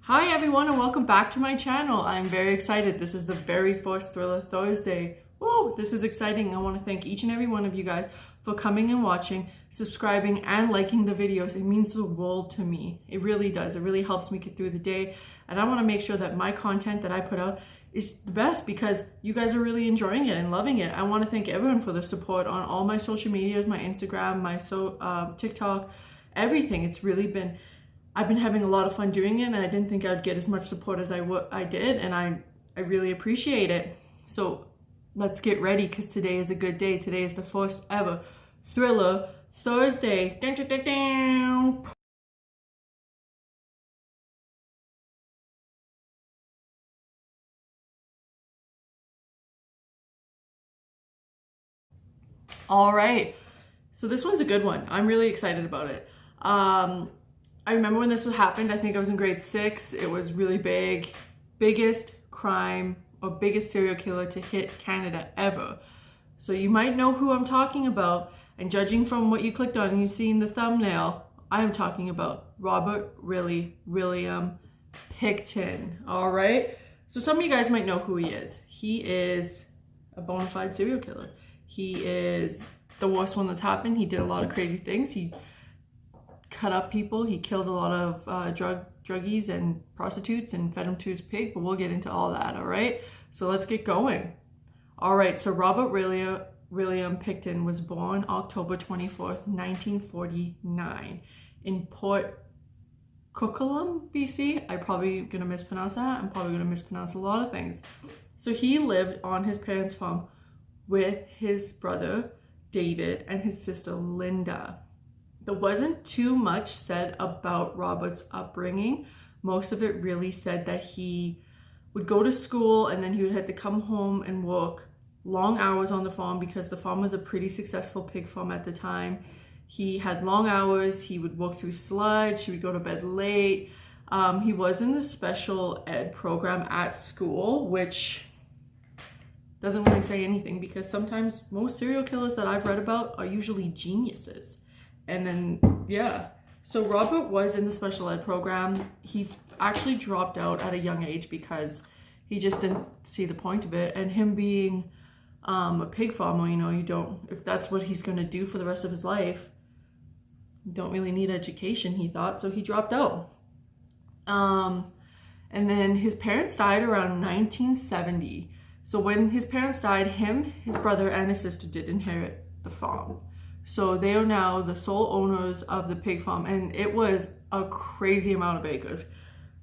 Hi everyone and welcome back to my channel. I'm very excited. This is the very first Thriller Thursday. Woo! This is exciting. I want to thank each and every one of you guys for coming and watching, subscribing, and liking the videos. It means the world to me. It really does. It really helps me get through the day. And I want to make sure that my content that I put out is the best because you guys are really enjoying it and loving it. I want to thank everyone for the support on all my social medias, my Instagram, my TikTok, everything. It's really been... I've been having a lot of fun doing it, and I didn't think I'd get as much support as I did, and I really appreciate it. So let's get ready because today is a good day. Today is the first ever Thriller Thursday. Dun, dun, dun, dun. All right, so this one's a good one. I'm really excited about it. I remember when this happened, I think I was in grade 6. It was really big. Biggest crime or biggest serial killer to hit Canada ever. So you might know who I'm talking about. And judging from what you clicked on and you see in the thumbnail, I am talking about Robert William Pickton. All right. So some of you guys might know who he is. He is a bona fide serial killer. He is the worst one that's happened. He did a lot of crazy things. He cut up people. He killed a lot of druggies and prostitutes and fed them to his pig, but we'll get into all that, all right? So let's get going. All right, so Robert William Pickton was born October 24th, 1949 in Port Coquitlam, BC. I'm probably going to mispronounce that. I'm probably going to mispronounce a lot of things. So he lived on his parents' farm with his brother, David, and his sister, Linda. There wasn't too much said about Robert's upbringing. Most of it really said that he would go to school and then he would have to come home and work long hours on the farm because the farm was a pretty successful pig farm at the time. He had long hours. He would work through sludge. He would go to bed late. He was in the special ed program at school, which doesn't really say anything because sometimes most serial killers that I've read about are usually geniuses. And then, yeah. So Robert was in the special ed program. He actually dropped out at a young age because he just didn't see the point of it. And him being a pig farmer, you know, if that's what he's going to do for the rest of his life, you don't really need education, he thought. So he dropped out. And then his parents died around 1970. So when his parents died, his brother, and his sister did inherit the farm. So they are now the sole owners of the pig farm, and it was a crazy amount of acres.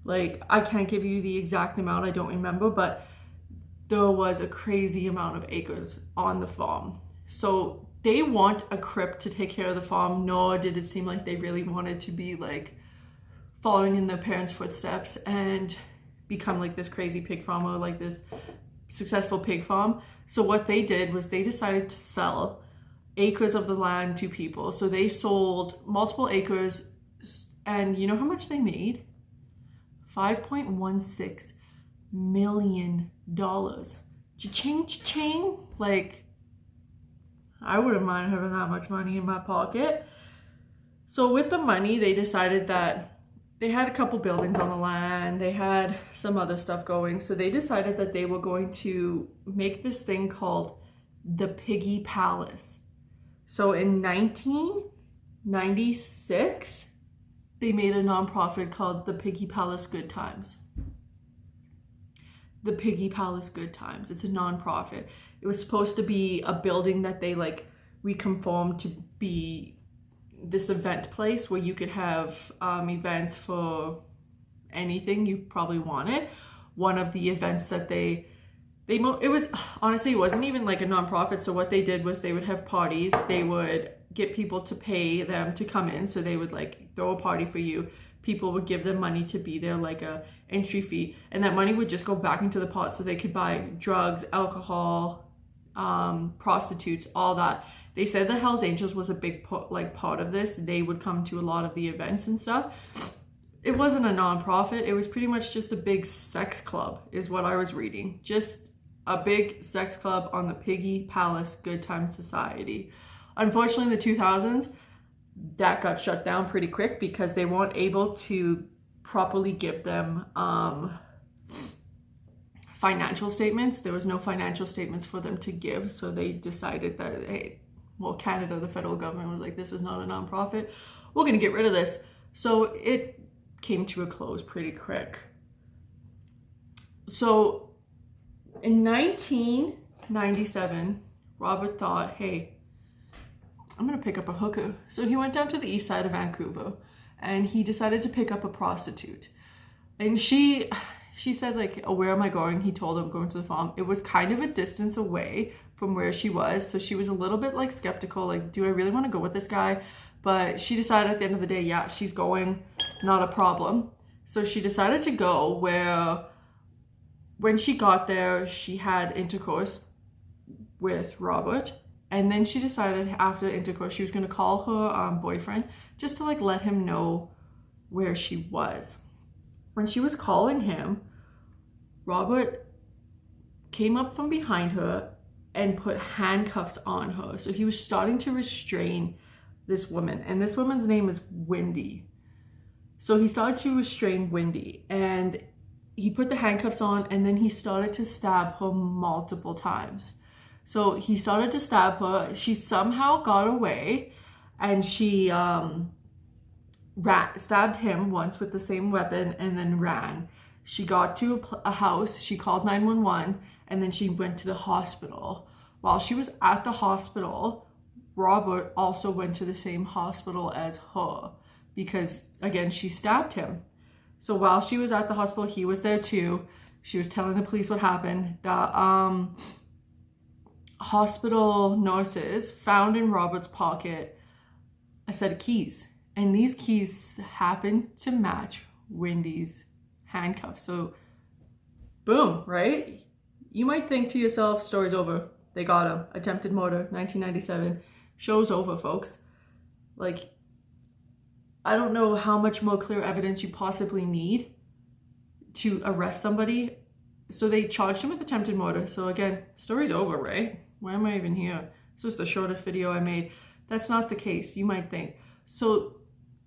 Like, I can't give you the exact amount, I don't remember, but there was a crazy amount of acres on the farm. So they want a crip to take care of the farm, nor did it seem like they really wanted to be like following in their parents' footsteps and become like this crazy pig farmer, like this successful pig farm. So what they did was they decided to sell acres of the land to people. So they sold multiple acres, and you know how much they made? $5.16 million. Cha-ching, cha-ching. Like, I wouldn't mind having that much money in my pocket. So with the money, they decided that they had a couple buildings on the land. They had some other stuff going. So they decided that they were going to make this thing called the Piggy Palace. So in 1996, they made a nonprofit called the Piggy Palace Good Times. The Piggy Palace Good Times. It's a nonprofit. It was supposed to be a building that they like reconfirmed to be this event place where you could have events for anything you probably wanted. One of the events that it was, honestly, it wasn't even like a nonprofit. So what they did was they would have parties. They would get people to pay them to come in. So they would like throw a party for you. People would give them money to be there, like a entry fee. And that money would just go back into the pot so they could buy drugs, alcohol, prostitutes, all that. They said the Hells Angels was a big part of this. They would come to a lot of the events and stuff. It wasn't a nonprofit. It was pretty much just a big sex club is what I was reading. Just a big sex club on the Piggy Palace Good Time Society. Unfortunately, in the 2000s, that got shut down pretty quick because they weren't able to properly give them financial statements. There was no financial statements for them to give, so they decided that, hey, well, Canada, the federal government was like, this is not a nonprofit, we're gonna get rid of this. So it came to a close pretty quick. So in 1997, Robert thought, hey, I'm gonna pick up a hooker. So he went down to the east side of Vancouver and he decided to pick up a prostitute. And she said, like, oh, where am I going? He told her, I'm going to the farm. It was kind of a distance away from where she was. So she was a little bit like skeptical, like, do I really want to go with this guy? But she decided at the end of the day, yeah, she's going, not a problem. So she decided to go, where when she got there, she had intercourse with Robert. And then she decided after intercourse, she was going to call her boyfriend just to like let him know where she was. When she was calling him, Robert came up from behind her and put handcuffs on her. So he was starting to restrain this woman. And this woman's name is Wendy. So he started to restrain Wendy and he put the handcuffs on, and then he started to stab her multiple times. So he started to stab her. She somehow got away and she stabbed him once with the same weapon and then ran. She got to a house, she called 911, and then she went to the hospital. While she was at the hospital, Robert also went to the same hospital as her because, again, she stabbed him. So while she was at the hospital, he was there too. She was telling the police what happened. The hospital nurses found in Robert's pocket a set of keys. And these keys happened to match Wendy's handcuffs. So, boom, right? You might think to yourself, story's over. They got him. Attempted murder, 1997. Show's over, folks. Like, I don't know how much more clear evidence you possibly need to arrest somebody. So they charged him with attempted murder. So again, story's over, right? Why am I even here? This was the shortest video I made. That's not the case, you might think. So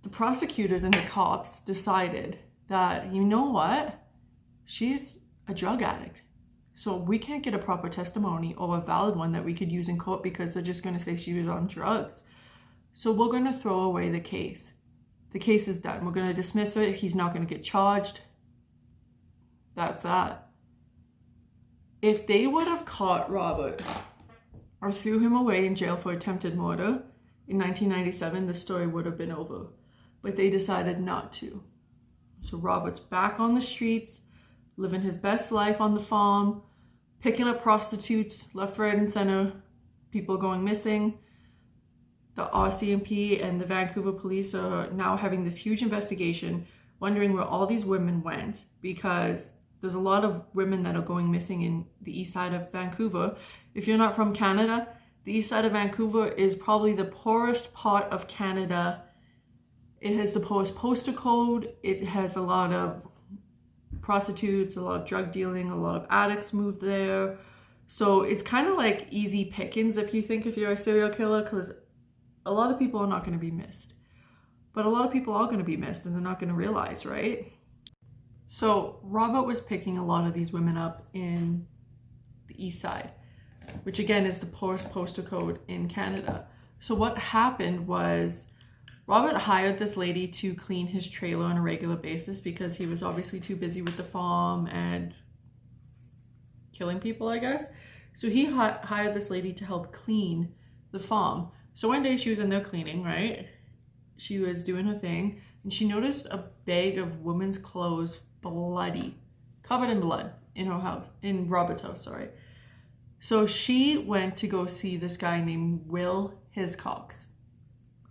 the prosecutors and the cops decided that, you know what? She's a drug addict. So we can't get a proper testimony or a valid one that we could use in court because they're just going to say she was on drugs. So we're going to throw away the case. The case is done. We're going to dismiss it. He's not going to get charged. That's that. If they would have caught Robert or threw him away in jail for attempted murder in 1997, the story would have been over. But they decided not to. So Robert's back on the streets, living his best life on the farm, picking up prostitutes left, right, and center, people going missing. The RCMP and the Vancouver police are now having this huge investigation, wondering where all these women went, because there's a lot of women that are going missing in the east side of Vancouver. If you're not from Canada, the east side of Vancouver is probably the poorest part of Canada. It has the poorest postal code. It has a lot of prostitutes, a lot of drug dealing, a lot of addicts move there. So it's kind of like easy pickings if you think if you're a serial killer, because a lot of people are not going to be missed. But a lot of people are going to be missed and they're not going to realize, right? So Robert was picking a lot of these women up in the east side, which again is the poorest postal code in Canada. So what happened was Robert hired this lady to clean his trailer on a regular basis because he was obviously too busy with the farm and killing people, I guess. So he hired this lady to help clean the farm. So one day she was in there cleaning, right? She was doing her thing and she noticed a bag of women's clothes, bloody, covered in blood in her house, in Robert's house, sorry. So she went to go see this guy named Will Hiscox.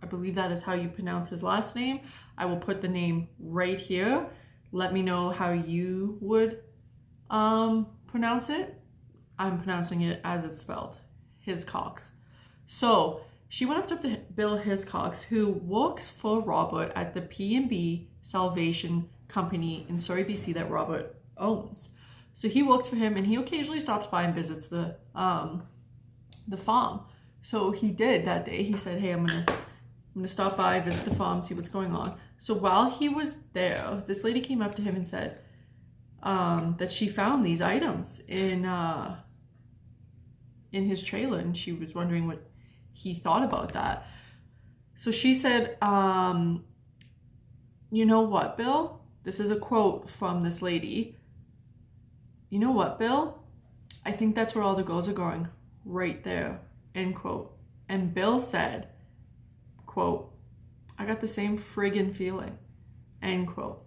I believe that is how you pronounce his last name. I will put the name right here. Let me know how you would pronounce it. I'm pronouncing it as it's spelled, Hiscox. So she went up to Bill Hiscox, who works for Robert at the P&B Salvation Company in Surrey, BC that Robert owns. So he works for him and he occasionally stops by and visits the farm. So he did that day. He said, hey, I'm gonna stop by, visit the farm, see what's going on. So while he was there, this lady came up to him and said that she found these items in his trailer, and she was wondering what he thought about that. So she said, you know what, Bill? This is a quote from this lady. You know what, Bill? I think that's where all the girls are going, right there, end quote. And Bill said, quote, I got the same friggin' feeling, end quote.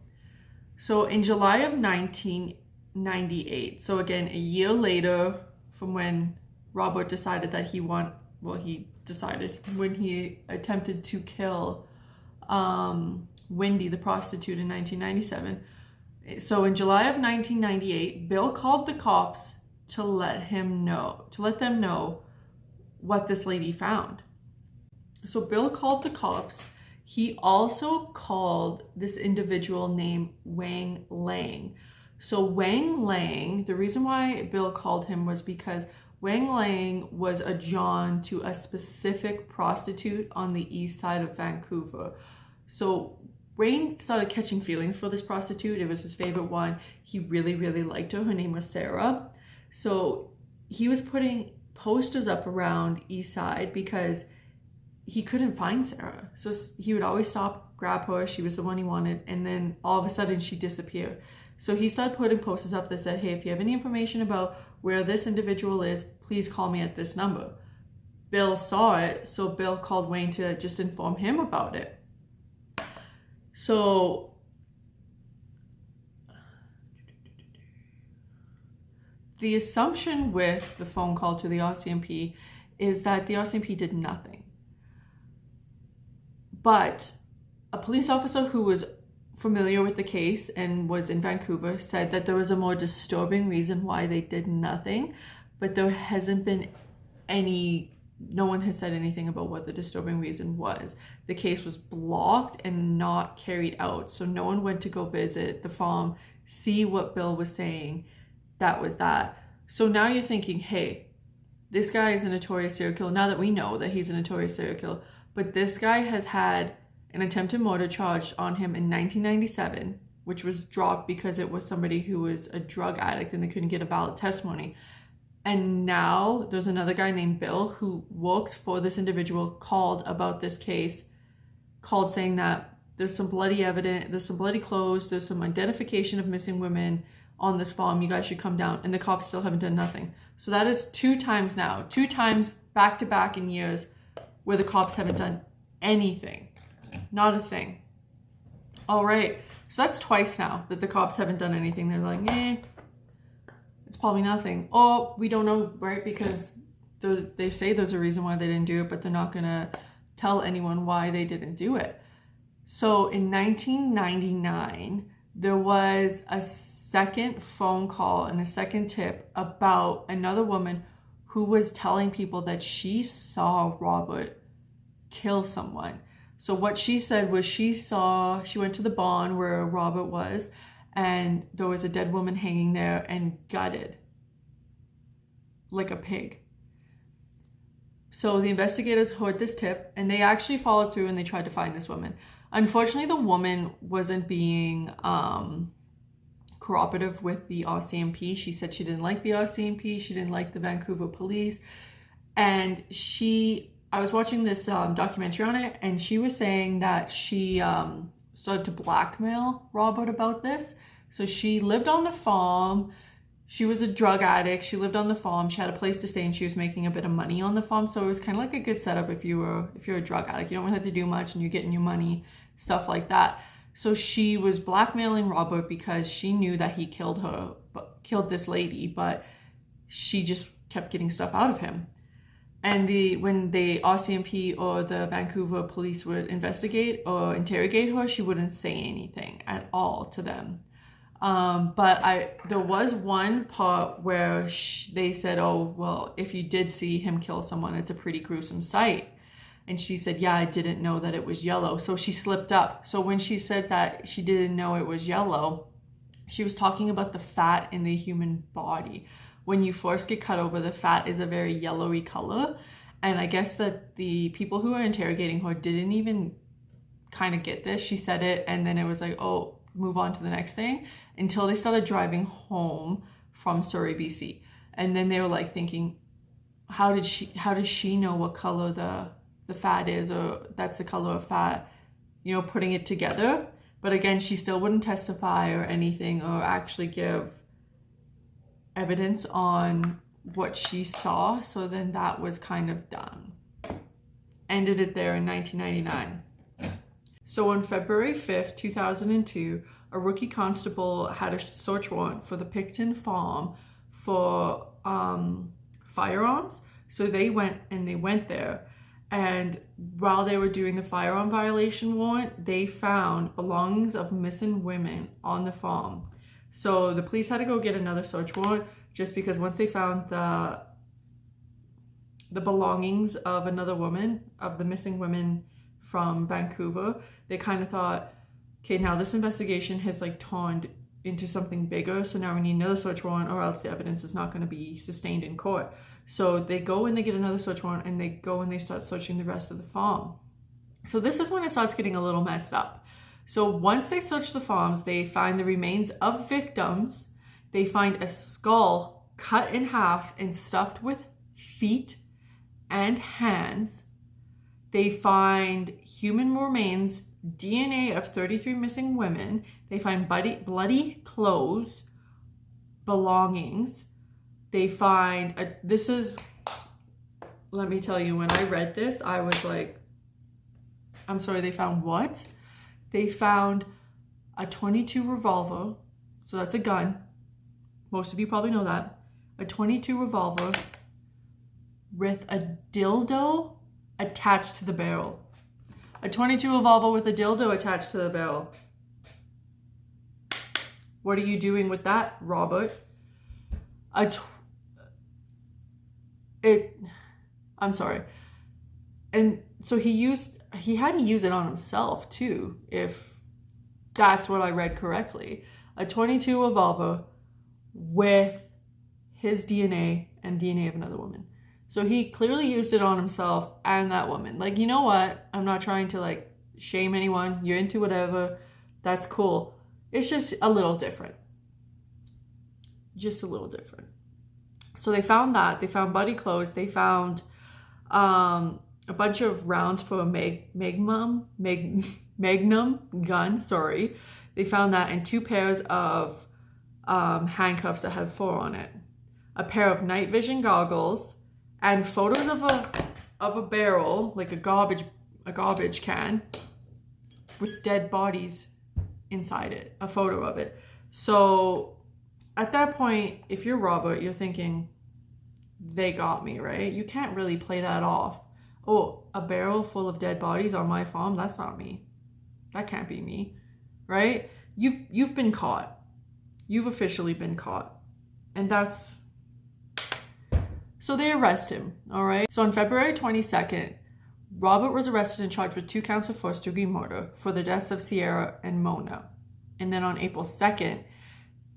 So in July of 1998, so again, a year later from when Robert decided that when he attempted to kill Wendy, the prostitute, in 1997. So in July of 1998, Bill called the cops to let them know what this lady found. So Bill called the cops. He also called this individual named Wang Lang. So Wang Lang, the reason why Bill called him was because Wang Lang was a John to a specific prostitute on the east side of Vancouver. So Wayne started catching feelings for this prostitute. It was his favorite one. He really, really liked her. Her name was Sarah. So he was putting posters up around east side because he couldn't find Sarah. So he would always stop, grab her. She was the one he wanted. And then all of a sudden she disappeared. So he started putting posters up that said, hey, if you have any information about where this individual is, please call me at this number. Bill saw it, so Bill called Wayne to just inform him about it. So the assumption with the phone call to the RCMP is that the RCMP did nothing. But a police officer who was familiar with the case and was in Vancouver said that there was a more disturbing reason why they did nothing, but there hasn't been no one has said anything about what the disturbing reason was. The case was blocked and not carried out, so no one went to go visit the farm, see what Bill was saying. That was that. So now you're thinking, hey, this guy is a notorious serial killer. Now that we know that he's a notorious serial killer, but this guy has had an attempted murder charged on him in 1997, which was dropped because it was somebody who was a drug addict and they couldn't get a valid testimony. And now there's another guy named Bill who works for this individual, called about this case, called saying that there's some bloody evidence, there's some bloody clothes, there's some identification of missing women on this farm, you guys should come down. And the cops still haven't done nothing. So that is 2 times now, 2 times back to back in years where the cops haven't done anything. Not a thing. All right, so that's twice now that the cops haven't done anything. They're like, it's probably nothing. Or we don't know, right? Because they say there's a reason why they didn't do it, but they're not gonna tell anyone why they didn't do it. So in 1999, there was a second phone call and a second tip about another woman who was telling people that she saw Robert kill someone. So what she said was she went to the barn where Robert was, and there was a dead woman hanging there and gutted like a pig. So the investigators heard this tip and they actually followed through and they tried to find this woman. Unfortunately, the woman wasn't being cooperative with the RCMP. She said she didn't like the RCMP. She didn't like the Vancouver police. And I was watching this documentary on it, and she was saying that she started to blackmail Robert about this. So she lived on the farm. She was a drug addict. She lived on the farm. She had a place to stay, and she was making a bit of money on the farm. So it was kind of like a good setup if you're a drug addict. You don't really have to do much, and you're getting your money, stuff like that. So she was blackmailing Robert because she knew that he killed this lady, but she just kept getting stuff out of him. And when the RCMP or the Vancouver police would investigate or interrogate her, she wouldn't say anything at all to them. But there was one part where they said, oh, well, if you did see him kill someone, it's a pretty gruesome sight. And she said, yeah, I didn't know that it was yellow. So she slipped up. So when she said that she didn't know it was yellow, she was talking about the fat in the human body. When you first get cut over, the fat is a very yellowy color. And I guess that the people who were interrogating her didn't even kind of get this. She said it and then it was like, oh, move on to the next thing, until they started driving home from Surrey, BC. And then they were like thinking, how does she know what color the fat is, or that's the color of fat, you know, putting it together. But again, she still wouldn't testify or anything or actually give evidence on what she saw. So then that was kind of done. Ended it there in 1999. So on February 5th, 2002, a rookie constable had a search warrant for the Pickton farm for firearms. So they went there, and while they were doing the firearm violation warrant, they found belongings of missing women on the farm. So the police had to go get another search warrant, just because once they found the belongings of another woman, of the missing women from Vancouver, they kind of thought, okay, now this investigation has like turned into something bigger, so now we need another search warrant, or else the evidence is not going to be sustained in court. So they go and they get another search warrant, and they go and they start searching the rest of the farm. So this is when it starts getting a little messed up. So once they search the farms, they find the remains of victims. They find a skull cut in half and stuffed with feet and hands. They find human remains, DNA of 33 missing women. They find bloody clothes, belongings. They find, let me tell you, when I read this, I was like, I'm sorry, they found what? They found a .22 revolver. So that's a gun. Most of you probably know that. A .22 revolver with a dildo attached to the barrel. A .22 revolver with a dildo attached to the barrel. What are you doing with that, Robert? I'm sorry. And so he had to use it on himself too, if that's what I read correctly. A .22 revolver with his DNA and DNA of another woman. So he clearly used it on himself and that woman. Like, you know what? I'm not trying to like shame anyone. You're into whatever. That's cool. It's just a little different. Just a little different. So they found that. They found bloody clothes. They found a bunch of rounds for a magnum gun. Sorry. They found that, and 2 pairs of handcuffs that had 4 on it. A pair of night vision goggles, and photos of a barrel, like a garbage can with dead bodies inside it, a photo of it. So at that point, if you're Robert, you're thinking, they got me, right? You can't really play that off. Oh, a barrel full of dead bodies on my farm? That's not me. That can't be me, right? You've been caught. You've officially been caught. And that's... So they arrest him, all right? So on February 22nd, Robert was arrested and charged with 2 counts of first-degree murder for the deaths of Sierra and Mona. And then on April 2nd,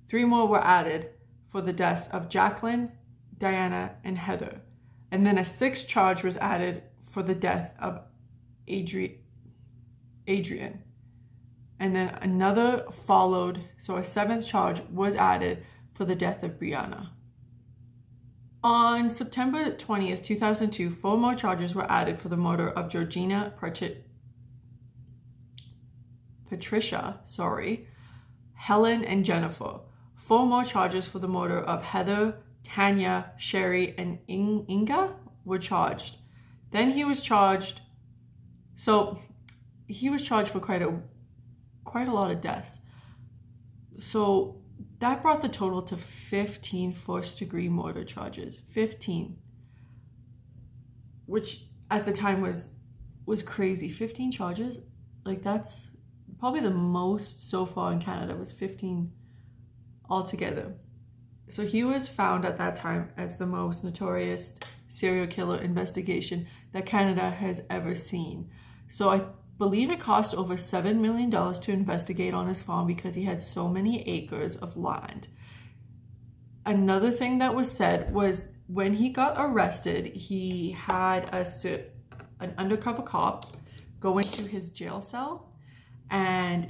3 more were added for the deaths of Jacqueline, Diana, and Heather. And then a 6th charge was added for the death of Adrian. And then another followed, so a 7th charge was added for the death of Brianna. On September 20th, 2002, 4 more charges were added for the murder of Georgina Patricia, Helen, and Jennifer. 4 more charges for the murder of Heather, Tanya, Sherry, and Inga were charged. Then he was charged, so he was charged for quite a lot of deaths. So that brought the total to 15 first-degree murder charges. 15. Which at the time was crazy. 15 charges? Like, that's probably the most so far in Canada, was 15 altogether. So he was found at that time as the most notorious serial killer investigation that Canada has ever seen. So I believe it cost over $7 million to investigate on his farm because he had so many acres of land. Another thing that was said was when he got arrested, he had an undercover cop go into his jail cell and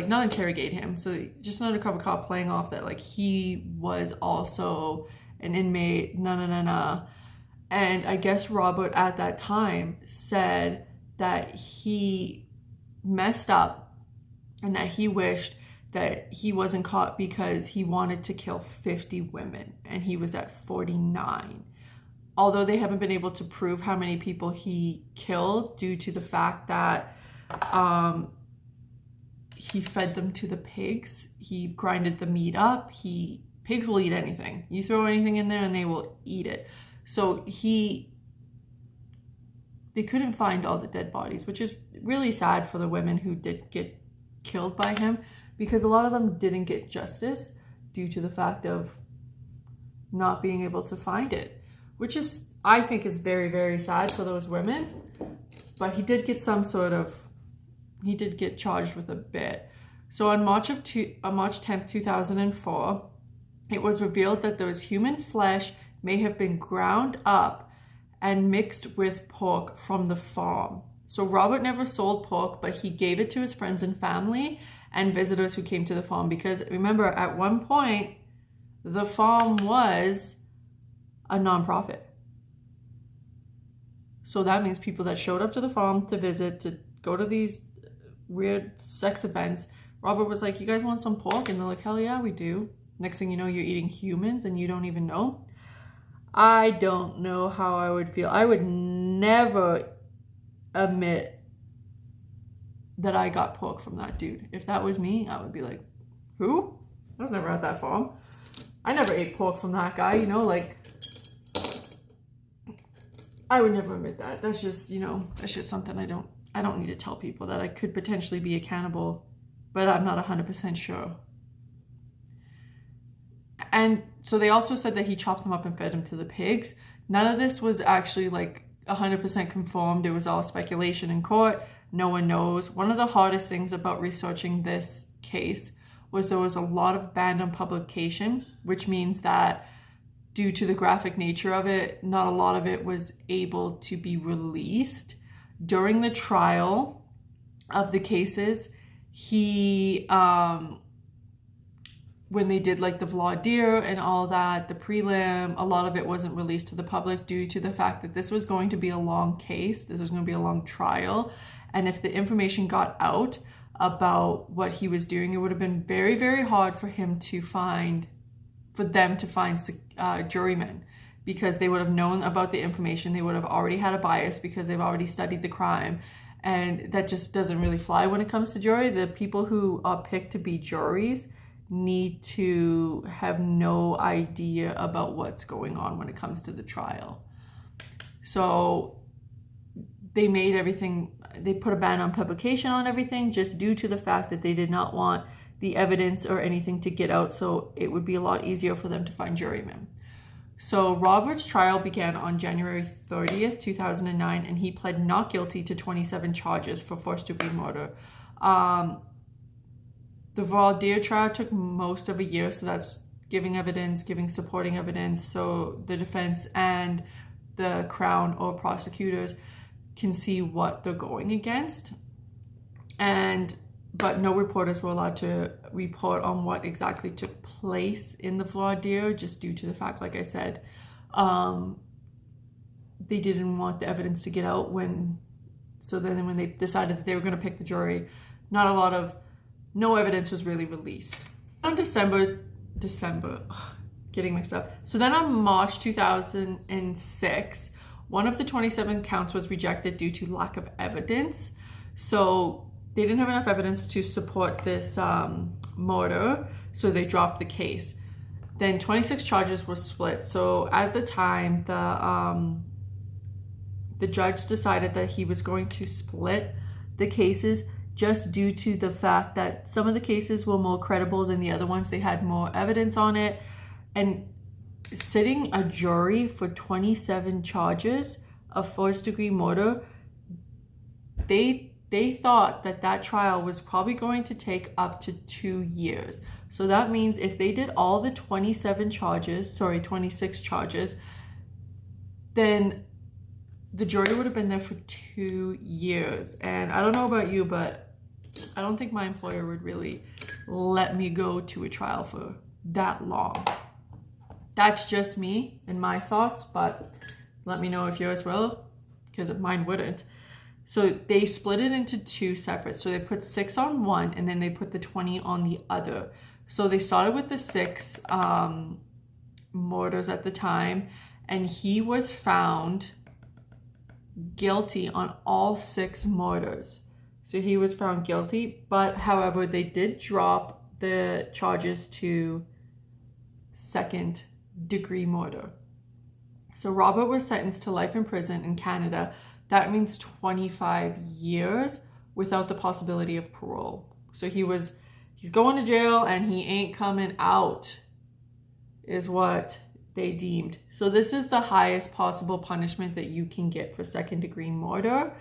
not interrogate him. So just an undercover cop playing off that like he was also an inmate, And I guess Robert at that time said that he messed up and that he wished that he wasn't caught because he wanted to kill 50 women and he was at 49. Although they haven't been able to prove how many people he killed due to the fact that he fed them to the pigs. He grinded the meat up. Pigs will eat anything. You throw anything in there and they will eat it. So they couldn't find all the dead bodies, which is really sad for the women who did get killed by him, because a lot of them didn't get justice due to the fact of not being able to find it, which is, I think, is very, very sad for those women. But he did get he did get charged with a bit. So on March 10th, 2004, it was revealed that those human flesh may have been ground up and mixed with pork from the farm. So Robert never sold pork, but he gave it to his friends and family and visitors who came to the farm, because remember, at one point, the farm was a nonprofit. So that means people that showed up to the farm to visit, to go to these weird sex events, Robert was like, you guys want some pork? And they're like, hell yeah, we do. Next thing you know, you're eating humans and you don't even know. I don't know how I would feel. I would never admit that I got pork from that dude. If that was me, I would be like, who? I was never at that farm. I never ate pork from that guy, you know, like, I would never admit that. That's just, you know, that's just something I don't need to tell people, that I could potentially be a cannibal, but I'm not 100% sure. And so they also said that he chopped them up and fed them to the pigs. None of this was actually like 100% confirmed. It was all speculation in court. No one knows. One of the hardest things about researching this case was there was a lot of banned on publication, which means that due to the graphic nature of it, not a lot of it was able to be released. During the trial of the cases, when they did like the voir dire and all that, the prelim, a lot of it wasn't released to the public due to the fact that this was going to be a long case. This was going to be a long trial. And if the information got out about what he was doing, it would have been very, very hard for them to find jurymen, because they would have known about the information. They would have already had a bias because they've already studied the crime. And that just doesn't really fly when it comes to jury. The people who are picked to be juries need to have no idea about what's going on when it comes to the trial. So they put a ban on publication on everything just due to the fact that they did not want the evidence or anything to get out, so it would be a lot easier for them to find jurymen. So Robert's trial began on January 30th, 2009, and he pled not guilty to 27 charges for first-degree murder. The voir dire trial took most of a year, so that's giving evidence, giving supporting evidence, so the defense and the Crown or prosecutors can see what they're going against. But no reporters were allowed to report on what exactly took place in the voir dire, just due to the fact, like I said, they didn't want the evidence to get out so then when they decided that they were going to pick the jury, no evidence was really released. On getting mixed up. So then on March 2006, one of the 27 counts was rejected due to lack of evidence. So they didn't have enough evidence to support this murder, so they dropped the case. Then 26 charges were split. So at the time, the judge decided that he was going to split the cases just due to the fact that some of the cases were more credible than the other ones. They had more evidence on it. And sitting a jury for 27 charges of first-degree murder, they thought that trial was probably going to take up to 2 years. So that means if they did all the 26 charges, then the jury would have been there for 2 years. And I don't know about you, but I don't think my employer would really let me go to a trial for that long. That's just me and my thoughts, but let me know if yours will, because mine wouldn't. So they split it into two separate. So they put 6 on one and then they put the 20 on the other. So they started with the 6 murders at the time, and he was found guilty on all 6 murders. So he was found guilty, but however, they did drop the charges to 2nd-degree murder. So Robert was sentenced to life in prison in Canada. That means 25 years without the possibility of parole. So he's going to jail and he ain't coming out, is what they deemed. So this is the highest possible punishment that you can get for 2nd-degree murder.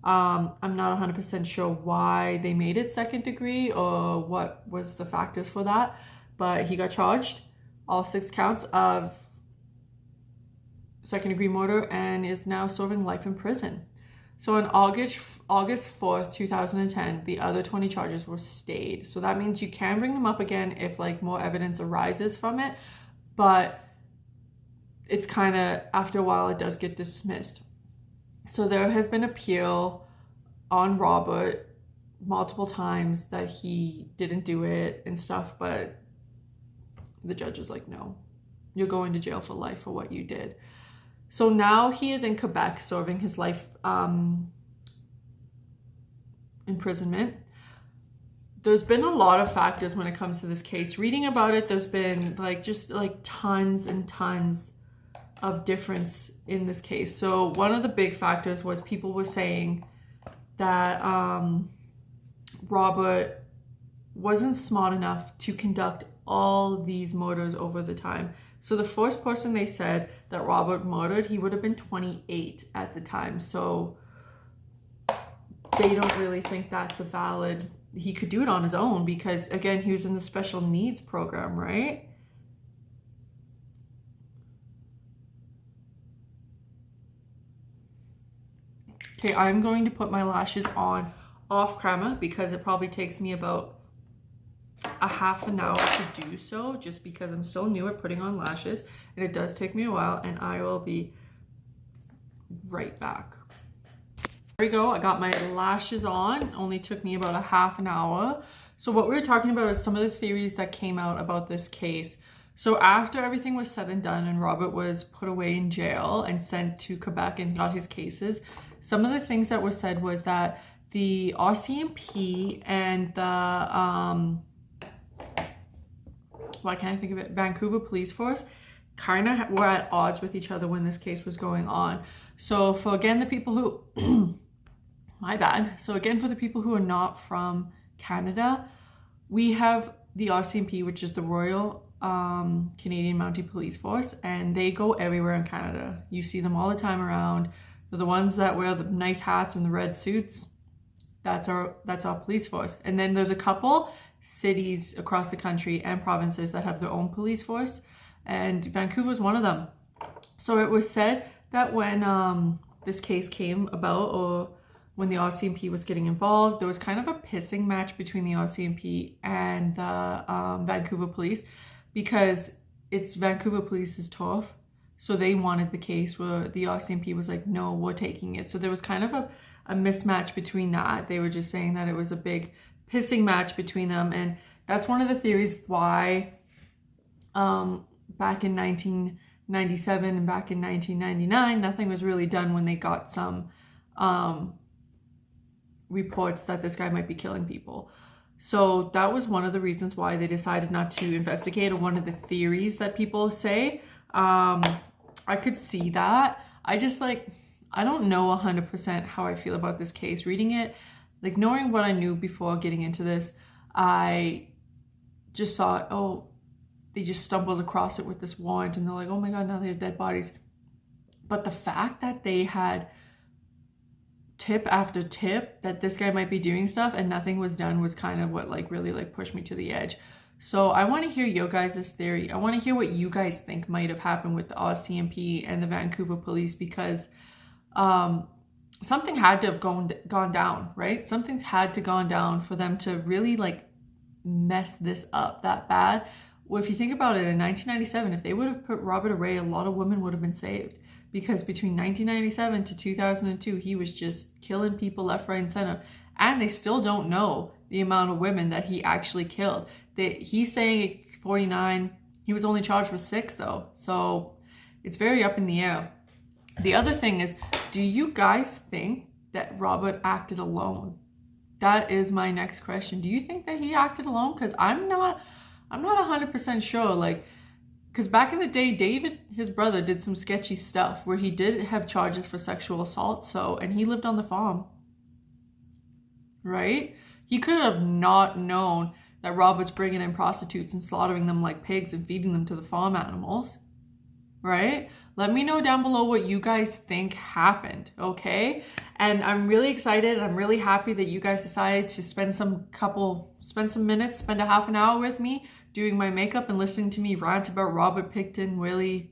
I'm not 100% sure why they made it 2nd degree or what was the factors for that, but he got charged all 6 counts of 2nd-degree murder and is now serving life in prison. So on August 4th, 2010, the other 20 charges were stayed. So that means you can bring them up again if like more evidence arises from it, but it's kind of, after a while, it does get dismissed. So there has been appeal on Robert multiple times that he didn't do it and stuff, but the judge is like, no, you're going to jail for life for what you did. So now he is in Quebec serving his life imprisonment. There's been a lot of factors when it comes to this case. Reading about it, there's been just tons and tons of difference in this case. So one of the big factors was people were saying that Robert wasn't smart enough to conduct all these murders over the time. So the first person they said that Robert murdered, he would have been 28 at the time. So they don't really think that's a valid, he could do it on his own because, again, he was in the special needs program, right? Okay, I'm going to put my lashes on off camera because it probably takes me about a half an hour to do so, just because I'm still new at putting on lashes and it does take me a while, and I will be right back. There we go, I got my lashes on. Only took me about a half an hour. So what we were talking about is some of the theories that came out about this case. So after everything was said and done and Robert was put away in jail and sent to Quebec and got his cases, some of the things that were said was that the RCMP and the why can't I think of it? Vancouver Police Force kind of were at odds with each other when this case was going on. So for, again, the people who, my bad. So again, for the people who are not from Canada, we have the RCMP, which is the Royal Canadian Mounted Police Force, and they go everywhere in Canada. You see them all the time around. They're the ones that wear the nice hats and the red suits. That's our police force. And then there's a couple cities across the country and provinces that have their own police force, and Vancouver is one of them. So it was said that when this case came about, or when the RCMP was getting involved, there was kind of a pissing match between the RCMP and the Vancouver police, because it's Vancouver police's turf. So they wanted the case where the RCMP was like, no, we're taking it. So there was kind of a mismatch between that. They were just saying that it was a big pissing match between them, and that's one of the theories why back in 1997 and back in 1999 nothing was really done when they got some reports that this guy might be killing people. So that was one of the reasons why they decided not to investigate, or one of the theories that people say. I could see that. I don't know 100% how I feel about this case. Reading it, knowing what I knew before getting into this, I just thought, oh, they just stumbled across it with this warrant and they're like, oh my God, now they have dead bodies. But the fact that they had tip after tip that this guy might be doing stuff and nothing was done was kind of what really pushed me to the edge. So I want to hear your guys' theory. I want to hear what you guys think might have happened with the RCMP and the Vancouver police, because something had to have gone down, right? Something's had to gone down for them to really like mess this up that bad. Well, if you think about it, in 1997, if they would have put Robert away, a lot of women would have been saved, because between 1997 to 2002, he was just killing people left, right, and center. And they still don't know the amount of women that he actually killed. He's saying it's 49. He was only charged with 6 though. So it's very up in the air. The other thing is, do you guys think that Robert acted alone? That is my next question. Do you think that he acted alone? Because I'm not 100% sure. Like, because back in the day, David, his brother, did some sketchy stuff where he did have charges for sexual assault. So, and he lived on the farm, right? He could have not known that Robert's bringing in prostitutes and slaughtering them like pigs and feeding them to the farm animals, right? Let me know down below what you guys think happened, okay? And I'm really excited. I'm really happy that you guys decided to spend some minutes, spend a half an hour with me doing my makeup and listening to me rant about Robert Pickton, really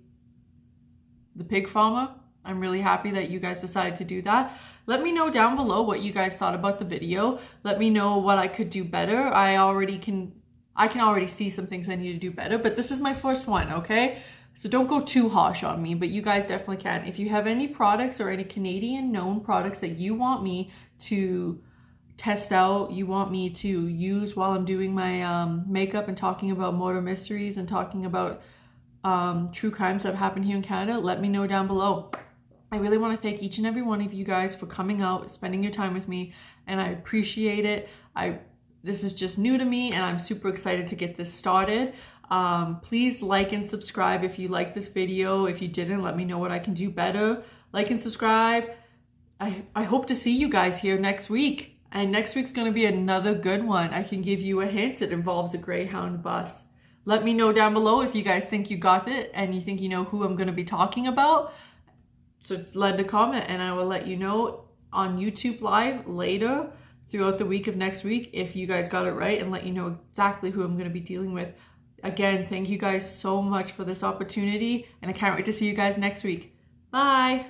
the pig farmer. I'm really happy that you guys decided to do that. Let me know down below what you guys thought about the video. Let me know what I could do better. I can already see some things I need to do better, but this is my first one, okay? So don't go too harsh on me, but you guys definitely can. If you have any products or any Canadian known products that you want me to test out, you want me to use while I'm doing my makeup and talking about murder mysteries and talking about true crimes that have happened here in Canada, let me know down below. I really want to thank each and every one of you guys for coming out, spending your time with me, and I appreciate it. This is just new to me, and I'm super excited to get this started. Please like and subscribe if you like this video. If you didn't, let me know what I can do better. Like and subscribe. I hope to see you guys here next week. And next week's going to be another good one. I can give you a hint. It involves a Greyhound bus. Let me know down below if you guys think you got it and you think you know who I'm going to be talking about. So lend a comment and I will let you know on YouTube Live later throughout the week of next week if you guys got it right, and let you know exactly who I'm going to be dealing with. Again, thank you guys so much for this opportunity, and I can't wait to see you guys next week. Bye!